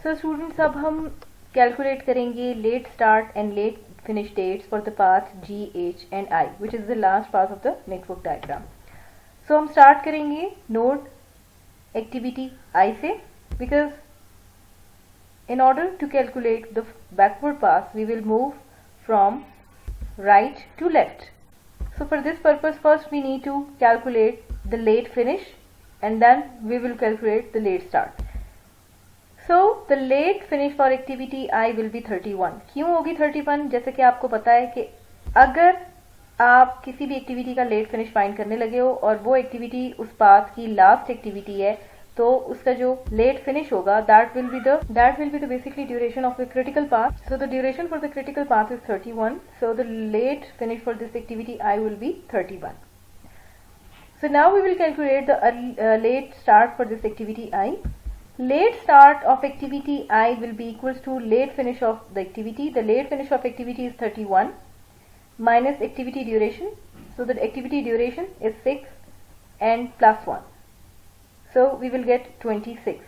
So students, अब हम calculate करेंगे late start and late finish dates for the path G, H and I, which is the last path of the network diagram. So हम start करेंगे node activity I से, because in order to calculate the backward path, we will move from right to left. So for this purpose, first we need to calculate the late finish and then we will calculate the late start. So the late finish for activity I will be 31. क्यों होगी 31? जैसे कि आपको पता है कि अगर आप किसी भी एक्टिविटी का लेट फिनिश फाइंड करने लगे हो और वो एक्टिविटी उस पाथ की लास्ट एक्टिविटी है, तो उसका जो लेट फिनिश होगा that will be the basically duration of the critical path. So the duration for the critical path is 31. So the late finish for this activity I will be 31. So now we will calculate the late start for this activity I. Late start of activity I will be equals to late finish of the activity. The late finish of activity is 31 minus activity duration. So the activity duration is 6 and plus 1. So we will get 26.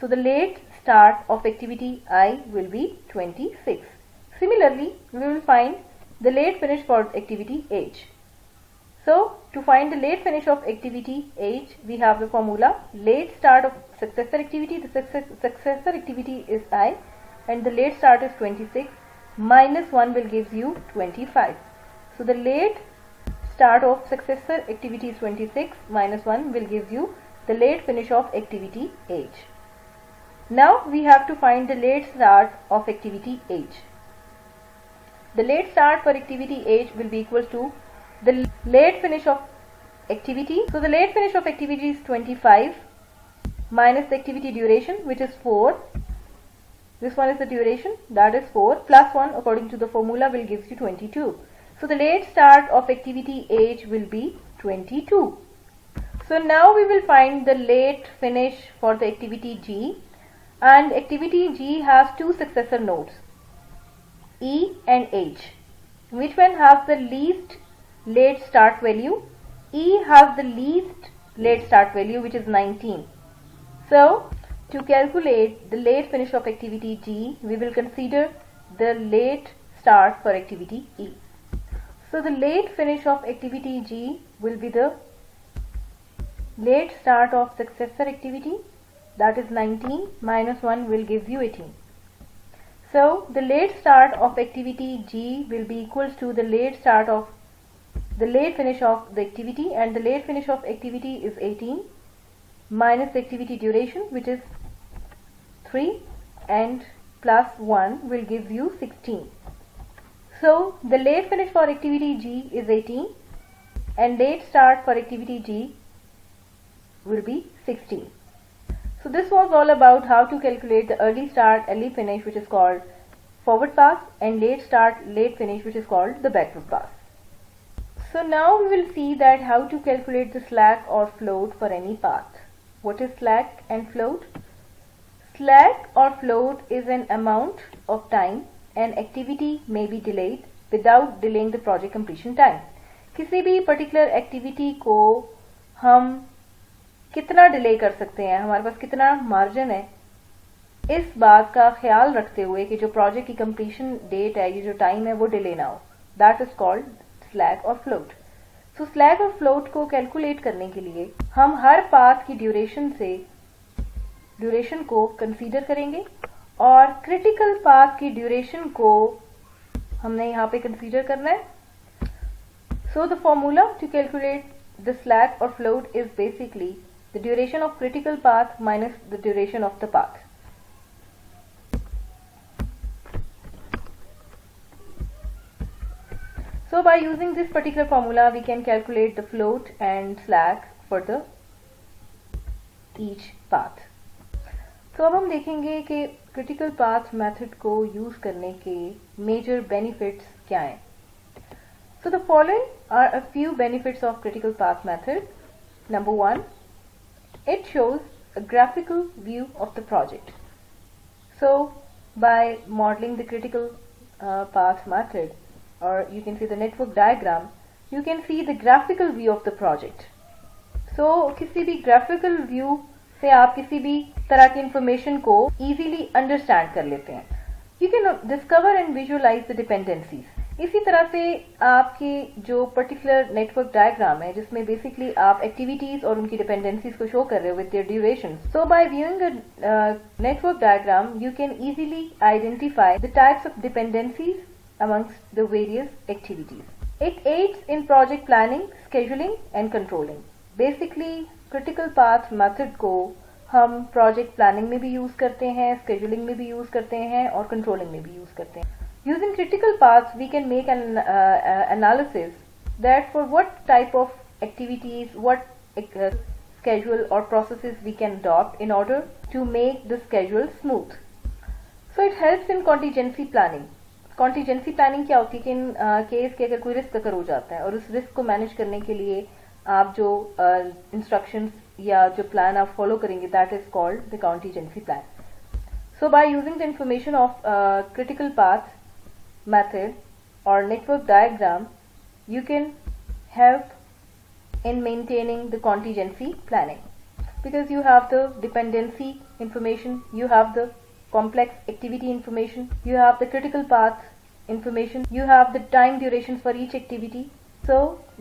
So the late start of activity I will be 26. Similarly, we will find the late finish for activity H. So to find the late finish of activity H, we have the formula late start of successor activity. The successor activity is I and the late start is 26 minus 1 will give you 25. So the late start of successor activity is 26 minus 1 will give you the late finish of activity H. Now we have to find the late start of activity H. The late start for activity H will be equal to the late finish of activity. So the late finish of activity is 25 minus the activity duration, which is 4. This one is the duration, that is 4 plus 1 according to the formula will give you 22. So the late start of activity H will be 22. So now we will find the late finish for the activity G, and activity G has two successor nodes, E and H. Which one has the least late start value? E has the least late start value, which is 19. So to calculate the late finish of activity G, we will consider the late start for activity E. So the late finish of activity G will be the late start of successor activity, that is 19 minus 1 will give you 18. So the late start of activity G will be equals to the late start of the late finish of the activity, and the late finish of activity is 18 minus the activity duration, which is 3 and plus 1 will give you 16. So the late finish for activity G is 18 and late start for activity G will be 16. So this was all about how to calculate the early start, early finish, which is called forward path, and late start, late finish, which is called the backward path. So now we will see that how to calculate the slack or float for any path. What is slack and float? Slack or float is an amount of time an activity may be delayed without delaying the project completion time. किसी भी particular activity को हम कितना delay कर सकते हैं, हमारे पास कितना मार्जिन है, इस बात का ख्याल रखते हुए कि जो प्रोजेक्ट की कंप्लीशन डेट है, ये जो टाइम है, वो डिले ना हो. दैट इज कॉल्ड स्लैक और फ्लोट. सो स्लैक और फ्लोट को कैलकुलेट करने के लिए हम हर पाथ की ड्यूरेशन को कंसीडर करेंगे और क्रिटिकल पाथ की ड्यूरेशन को हमने यहाँ पे कंसीडर करना है. So the formula to calculate the slack और float is basically the duration of critical path minus the duration of the path. So by using this particular formula, we can calculate the float and slack for the each path. So अब हम देखेंगे कि critical path method को use करने के major benefits क्या हैं. So the following are a few benefits of critical path method. Number 1, it shows a graphical view of the project. So by modeling the critical path method, or you can see the network diagram, you can see the graphical view of the project. So किसी भी graphical view से आप किसी भी तरह की information को easily understand कर लेते हैं। You can discover and visualise the dependencies. इसी तरह से आपके जो पर्टिकुलर नेटवर्क डायग्राम है जिसमें बेसिकली आप एक्टिविटीज और उनकी डिपेंडेंसीज को शो कर रहे हो with their duration. So by viewing a network diagram you can easily identify the types of dependencies amongst the various activities. It aids in project planning, scheduling and controlling. Basically, critical path method को हम project planning में भी use करते हैं, scheduling में भी use करते हैं और controlling में भी use करते हैं. Using critical paths, we can make an analysis that for what type of activities, what schedule or processes we can adopt in order to make the schedule smooth. So it helps in contingency planning. Contingency planning क्या होती है कि in case के अगर कोई risk अगर हो जाता है और उस रिस्क को मैनेज करने के लिए आप जो इंस्ट्रक्शंस या जो प्लान आप फॉलो करेंगे that is called the contingency plan. So by using the information of critical path method और network diagram you can help in maintaining the contingency planning because you have the dependency information, you have the complex activity information, you have the critical path information, you have the time durations for each activity. So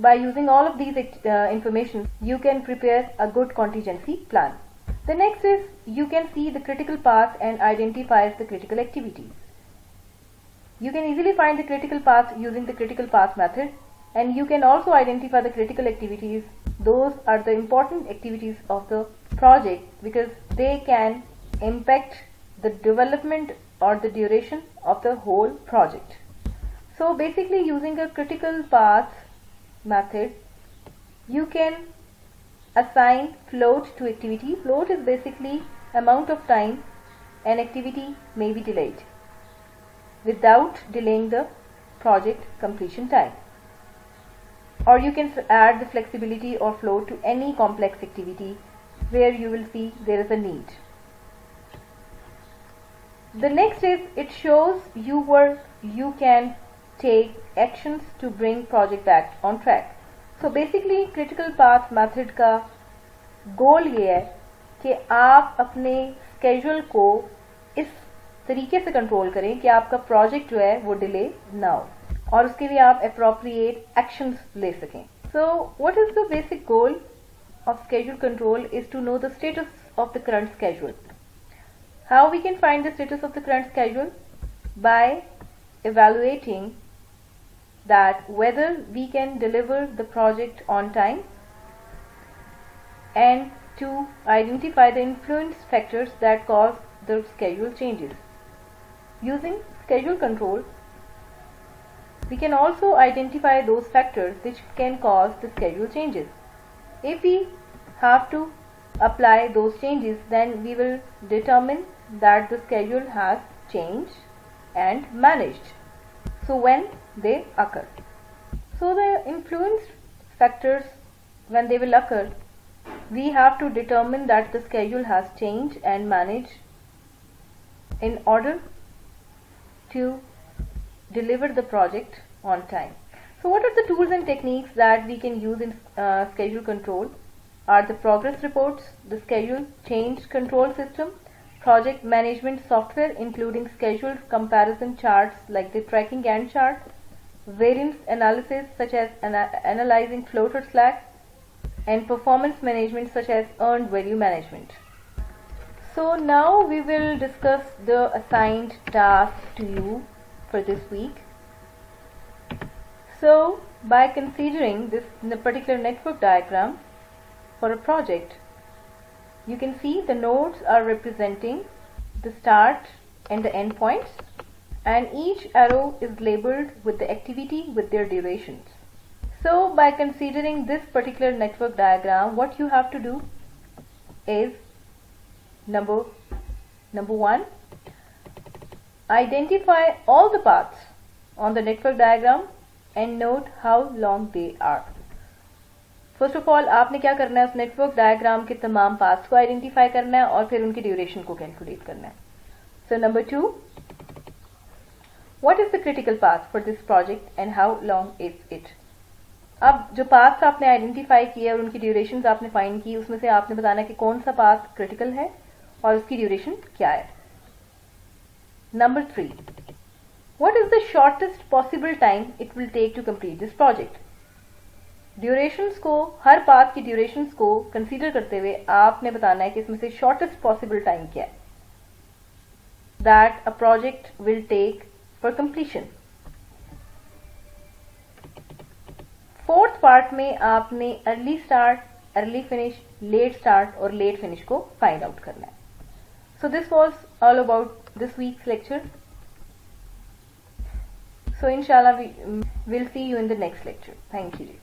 by using all of these information you can prepare a good contingency plan. The next is you can see the critical path and identifies the critical activities. You can easily find the critical path using the critical path method, and you can also identify the critical activities. Those are the important activities of the project because they can impact the development or the duration of the whole project. So basically using a critical path method you can assign float to activity. Float is basically amount of time an activity may be delayed without delaying the project completion time. Or you can add the flexibility or float to any complex activity where you will see there is a need. The next is it shows you where you can take actions to bring project back on track. So basically critical path method का गोल ये है कि आप अपने schedule को इस तरीके से कंट्रोल करें कि आपका प्रोजेक्ट जो है वो डिले ना हो और उसके लिए आप अप्रोप्रिएट एक्शंस ले सकें. So what is the basic goal of schedule control is to know the status of the current schedule. How we can find the status of the current schedule? By evaluating that whether we can deliver the project on time and to identify the influence factors that cause the schedule changes. Using schedule control, we can also identify those factors which can cause the schedule changes. If we have to apply those changes, then we will determine that the schedule has changed and managed. So when they occur. So the influence factors, when they will occur, we have to determine that the schedule has changed and managed in order to deliver the project on time. So what are the tools and techniques that we can use in schedule control? Are the progress reports, the schedule change control system, project management software including schedule comparison charts like the tracking Gantt chart, variance analysis such as analyzing float or slack, and performance management such as earned value management. So now we will discuss the assigned task to you for this week. So by considering this particular network diagram for a project, you can see the nodes are representing the start and the end points, and each arrow is labeled with the activity with their durations. So by considering this particular network diagram, what you have to do is number one, identify all the paths on the network diagram and note how long they are. First of all आपने क्या करना है, उस network diagram के तमाम paths को identify करना है और फिर उनकी ड्यूरेशन को कैलकुलेट करना है. So number 2, what is the critical path for this project and how long is it. अब जो पाथ्स आपने आइडेंटिफाई किए और उनकी ड्यूरेशंस आपने फाइंड की, उसमें से आपने बताना है कि कौन सा पाथ क्रिटिकल है और उसकी ड्यूरेशन क्या है। Number 3, what is the shortest possible time it will take to complete this project. Durations को, हर पाथ की ड्यूरेशंस को कंसीडर करते हुए आपने बताना है कि इसमें से शॉर्टेस्ट पॉसिबल टाइम क्या है that a project will take for completion. Fourth part में आपने early start, early finish, late start और लेट फिनिश को फाइंड आउट करना है। So this was all about this week's lecture. So इंशाल्लाह we'll see you in the next lecture. Thank you.